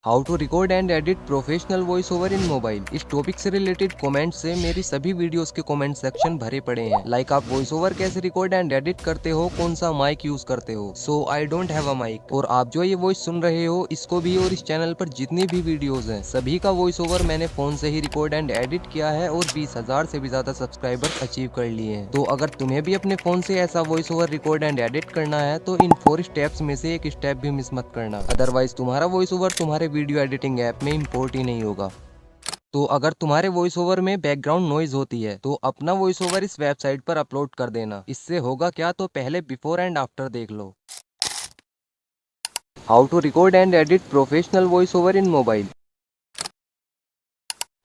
How to record and edit professional voice over in mobile. इस topic से related comment से मेरी सभी वीडियोस के कमेंट सेक्शन भरे पड़े हैं। लाइक आप वॉइस ओवर कैसे रिकॉर्ड एंड एडिट करते हो, कौन सा माइक यूज करते हो। So I don't have a mic. और आप जो ये वॉइस सुन रहे हो, इसको भी और इस चैनल पर जितनी भी वीडियोज हैं सभी का वॉइस ओवर मैंने फोन से ही रिकॉर्ड एंड एडिट किया है और 20,000 से भी ज्यादा सब्सक्राइबर्स अचीव कर लिए हैं। तो अगर तुम्हें भी अपने फोन से ऐसा voice over record and edit करना है तो इन 4 स्टेप्स में से एक स्टेप भी मिस मत करना, अदरवाइज तुम्हारा वॉइस ओवर तुम्हारे वीडियो एडिटिंग ऐप में इंपोर्ट ही नहीं होगा। तो अगर तुम्हारे वॉइस ओवर में बैकग्राउंड नॉइज होती है तो अपना वॉइस ओवर इस वेबसाइट पर अपलोड कर देना। इससे होगा क्या, तो पहले बिफोर एंड आफ्टर देख लो। How to record and edit professional voice over in mobile.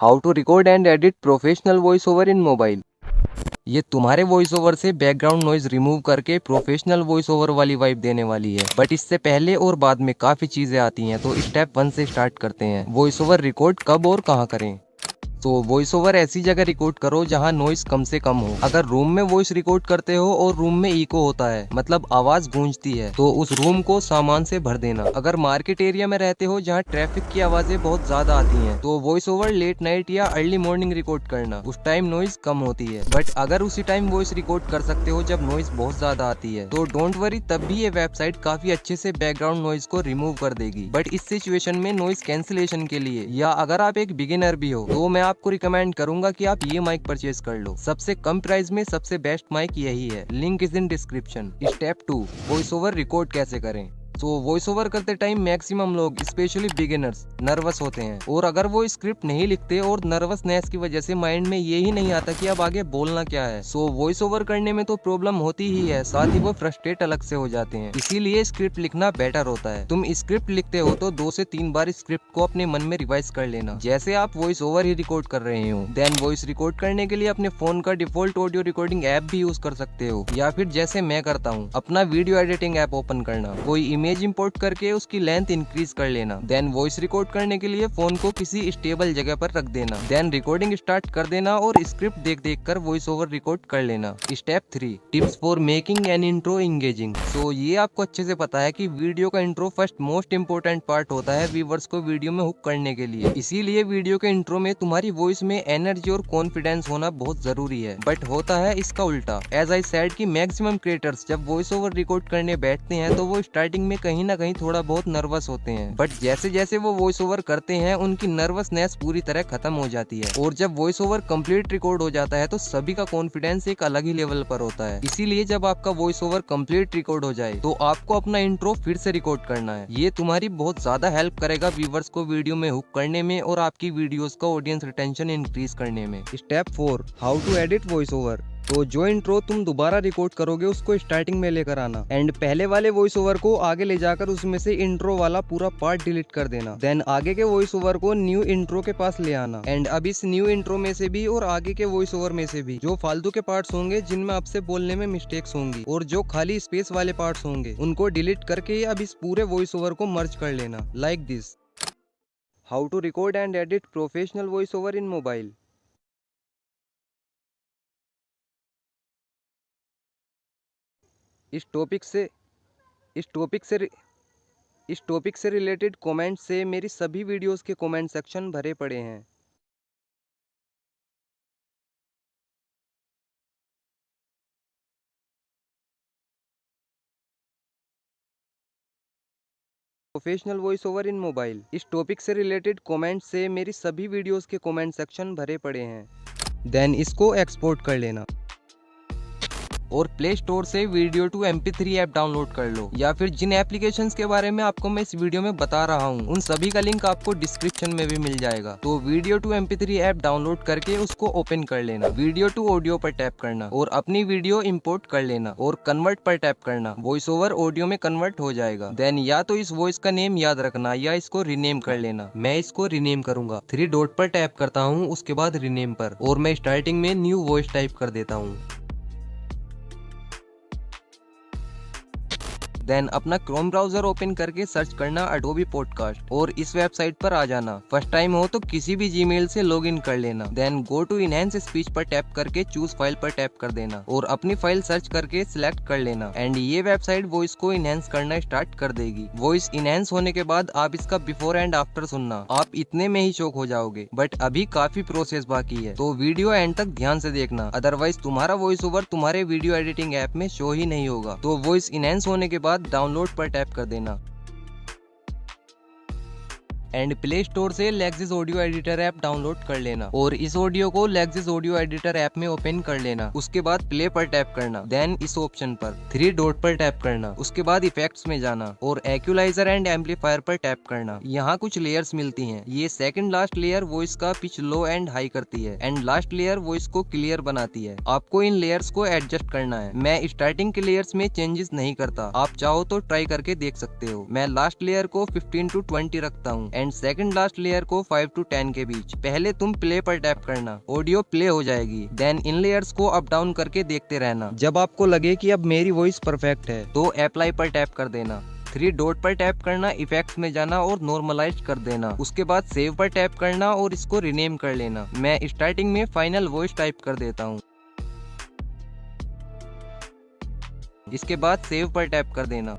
How to record and edit professional voice over in mobile. ये तुम्हारे वॉइस ओवर से बैकग्राउंड नॉइज रिमूव करके प्रोफेशनल वॉइस ओवर वाली vibe देने वाली है। बट इससे पहले और बाद में काफी चीजें आती हैं, तो स्टेप 1 से स्टार्ट करते हैं। वॉइस ओवर रिकॉर्ड कब और कहाँ करें। तो वॉइस ओवर ऐसी जगह रिकॉर्ड करो जहां नॉइस कम से कम हो। अगर रूम में वॉइस रिकॉर्ड करते हो और रूम में इको होता है, मतलब आवाज गूंजती है, तो उस रूम को सामान से भर देना। अगर मार्केट एरिया में रहते हो जहां ट्रैफिक की आवाजें बहुत ज्यादा आती हैं, तो वॉइस ओवर लेट नाइट या अर्ली मॉर्निंग रिकॉर्ड करना। उस टाइम नॉइज कम होती है। बट अगर उसी टाइम वॉइस रिकॉर्ड कर सकते हो जब नॉइज बहुत ज्यादा आती है, तो डोंट वरी, तब भी ये वेबसाइट काफी अच्छे से बैकग्राउंड नॉइज को रिमूव कर देगी। बट इस सिचुएशन में नॉइज कैंसिलेशन के लिए, या अगर आप एक बिगिनर भी हो, तो मैं आपको रिकमेंड करूंगा कि आप ये माइक परचेज कर लो। सबसे कम प्राइस में सबसे बेस्ट माइक यही है। Link is in description. Step 2, voice over record कैसे करें। तो वॉइस ओवर करते टाइम मैक्सिमम लोग, स्पेशली बिगिनर्स, नर्वस होते हैं। और अगर वो स्क्रिप्ट नहीं लिखते और नर्वसनेस की वजह से माइंड में ये ही नहीं आता कि अब आगे बोलना क्या है, सो वॉइस ओवर करने में तो प्रॉब्लम होती ही है, साथ ही वो फ्रस्ट्रेट अलग से हो जाते हैं। इसीलिए स्क्रिप्ट लिखना बेटर होता है। तुम स्क्रिप्ट लिखते हो तो 2 से 3 बार स्क्रिप्ट को अपने मन में रिवाइज कर लेना, जैसे आप वॉइस ओवर ही रिकॉर्ड कर रहे हो। देन वॉइस रिकॉर्ड करने के लिए अपने फोन का डिफॉल्ट ऑडियो रिकॉर्डिंग ऐप भी यूज कर सकते हो, या फिर जैसे मैं करता हूँ, अपना वीडियो एडिटिंग ऐप ओपन करना, कोई इमेज इंपोर्ट करके उसकी लेंथ इंक्रीज कर लेना। देन वॉइस रिकॉर्ड करने के लिए फोन को किसी स्टेबल जगह पर रख देना। देन रिकॉर्डिंग स्टार्ट कर देना और स्क्रिप्ट देख देख कर वॉइस ओवर रिकॉर्ड कर लेना। Step 3, tips for making an intro engaging. So ये आपको अच्छे से पता है कि वीडियो का intro first most important part होता है व्यूवर्स को वीडियो में हुक करने के लिए। इसीलिए वीडियो के इंट्रो में तुम्हारी वॉइस में एनर्जी और कॉन्फिडेंस होना बहुत जरूरी है। बट होता है इसका उल्टा। एज आई सेड कि मैक्सिमम क्रिएटर्स जब वॉइस ओवर रिकॉर्ड करने बैठते हैं तो वो स्टार्टिंग में कहीं ना कहीं थोड़ा बहुत नर्वस होते हैं। बट जैसे जैसे वो वॉइस ओवर करते हैं उनकी नर्वसनेस पूरी तरह खत्म हो जाती है। और जब वॉइस ओवर कंप्लीट रिकॉर्ड हो जाता है तो सभी का कॉन्फिडेंस एक अलग ही लेवल पर होता है। इसीलिए जब आपका वॉइस ओवर कंप्लीट रिकॉर्ड हो जाए तो आपको अपना इंट्रो फिर से रिकॉर्ड करना है। ये तुम्हारी बहुत ज्यादा हेल्प करेगा व्यूवर्स को वीडियो में हुक करने में और आपकी वीडियोस का ऑडियंस रिटेंशन इंक्रीज करने में। Step 4, how to edit voice over. तो जो इंट्रो तुम दोबारा रिकॉर्ड करोगे उसको स्टार्टिंग में लेकर आना, एंड पहले वाले वॉइस ओवर को आगे ले जाकर उसमें से इंट्रो वाला पूरा पार्ट डिलीट कर देना। देन आगे के वॉइस ओवर को न्यू इंट्रो के पास ले आना, एंड अब इस न्यू इंट्रो में से भी और आगे के वॉइस ओवर में से भी जो फालतू के पार्ट्स होंगे जिनमें आपसे बोलने में मिस्टेक्स होंगी और जो खाली स्पेस वाले पार्ट्स होंगे उनको डिलीट करके अब इस पूरे वॉइस ओवर को मर्ज कर लेना, like this. How to record and edit professional voice over in mobile. इस टॉपिक से इस टॉपिक से इस टॉपिक से रिलेटेड कमेंट से मेरी सभी वीडियोस के कमेंट सेक्शन भरे पड़े हैं। Professional voice over in mobile. इस टॉपिक से रिलेटेड कमेंट से मेरी सभी वीडियोस के कमेंट सेक्शन भरे पड़े हैं। देन इसको एक्सपोर्ट कर लेना और प्ले स्टोर से video to MP3 app download कर लो, या फिर जिन एप्लीकेशंस के बारे में आपको मैं इस वीडियो में बता रहा हूँ उन सभी का लिंक आपको डिस्क्रिप्शन में भी मिल जाएगा। तो video to MP3 app download करके उसको ओपन कर लेना, वीडियो टू ऑडियो पर टैप करना और अपनी वीडियो इंपोर्ट कर लेना और कन्वर्ट पर टैप करना। वॉइस ओवर ऑडियो में कन्वर्ट हो जाएगा। देन या तो इस वॉइस का नेम याद रखना या इसको रीनेम कर लेना। मैं इसको रीनेम करूंगा। 3 डॉट पर टैप करता हूँ, उसके बाद रीनेम पर, और मैं स्टार्टिंग में न्यू वॉइस टाइप कर देता हूँ। देन अपना क्रोम ब्राउजर ओपन करके सर्च करना अडोबी पॉडकास्ट और इस वेबसाइट पर आ जाना। फर्स्ट टाइम हो तो किसी भी जीमेल से लॉगिन कर लेना। Then go to enhance speech पर टैप करके चूज फाइल पर टैप कर देना और अपनी फाइल सर्च करके सिलेक्ट कर लेना एंड ये वेबसाइट वॉइस को इनहेंस करना स्टार्ट कर देगी। वॉइस इनहेंस होने के बाद आप इसका बिफोर एंड आफ्टर सुनना, आप इतने में ही शॉक हो जाओगे। बट अभी काफी प्रोसेस बाकी है, तो वीडियो एंड तक ध्यान से देखना, अदरवाइज तुम्हारा वॉइस ओवर तुम्हारे वीडियो एडिटिंग ऐप में शो ही नहीं होगा। तो वॉइस इनहेंस होने के बाद डाउनलोड पर टैप कर देना एंड प्ले स्टोर से Lexus audio editor app download कर लेना और इस ऑडियो को लेक्सिस ऑडियो एडिटर ऐप में ओपन कर लेना। उसके बाद प्ले पर टैप करना, देन इस ऑप्शन पर 3 डॉट पर टैप करना, उसके बाद इफेक्ट्स में जाना और इक्वलाइजर एंड एम्पलीफायर पर टैप करना। यहाँ कुछ लेयर्स मिलती हैं। ये सेकंड लास्ट लेयर वॉइस का पिच लो एंड हाई करती है एंड लास्ट लेयर वॉइस को क्लियर बनाती है। आपको इन लेयर्स को एडजस्ट करना है। मैं स्टार्टिंग के लेयर्स में चेंजेस नहीं करता, आप चाहो तो ट्राई करके देख सकते हो। मैं लास्ट लेयर को 15 to 20 रखता हूँ एंड सेकंड लास्ट लेयर को 5 to 10 के बीच। पहले तुम प्ले पर टैप करना, ऑडियो प्ले हो जाएगी। देन इन लेयर्स को अप डाउन करके देखते रहना। जब आपको लगे कि अब मेरी वॉइस परफेक्ट है तो अप्लाई पर टैप कर देना, 3 डॉट पर टैप करना, इफेक्ट्स में जाना और नॉर्मलाइज कर देना। उसके बाद सेव पर टैप करना और इसको रिनेम कर लेना। मैं स्टार्टिंग में फाइनल वॉइस टाइप कर देता हूँ। इसके बाद सेव पर टैप कर देना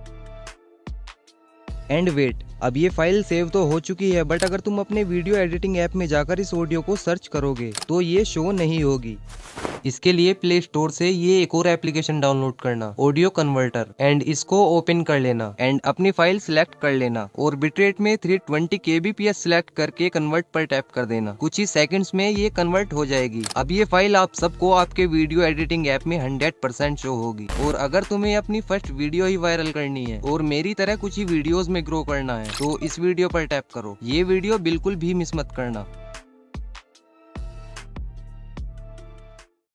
एंड वेट। अब ये फाइल सेव तो हो चुकी है, बट अगर तुम अपने वीडियो एडिटिंग ऐप में जाकर इस ऑडियो को सर्च करोगे तो ये शो नहीं होगी। इसके लिए प्ले स्टोर से ये एक और एप्लीकेशन डाउनलोड करना, ऑडियो कन्वर्टर, एंड इसको ओपन कर लेना एंड अपनी फाइल सिलेक्ट कर लेना और बिटरेट में 320 kbps सिलेक्ट करके कन्वर्ट पर टैप कर देना। कुछ ही सेकंड्स में ये कन्वर्ट हो जाएगी। अब ये फाइल आप सबको आपके वीडियो एडिटिंग ऐप में 100% शो होगी। और अगर तुम्हें अपनी फर्स्ट वीडियो ही वायरल करनी है और मेरी तरह कुछ ही वीडियोस में ग्रो करना है तो इस वीडियो पर टैप करो। ये वीडियो बिल्कुल भी मिस मत करना।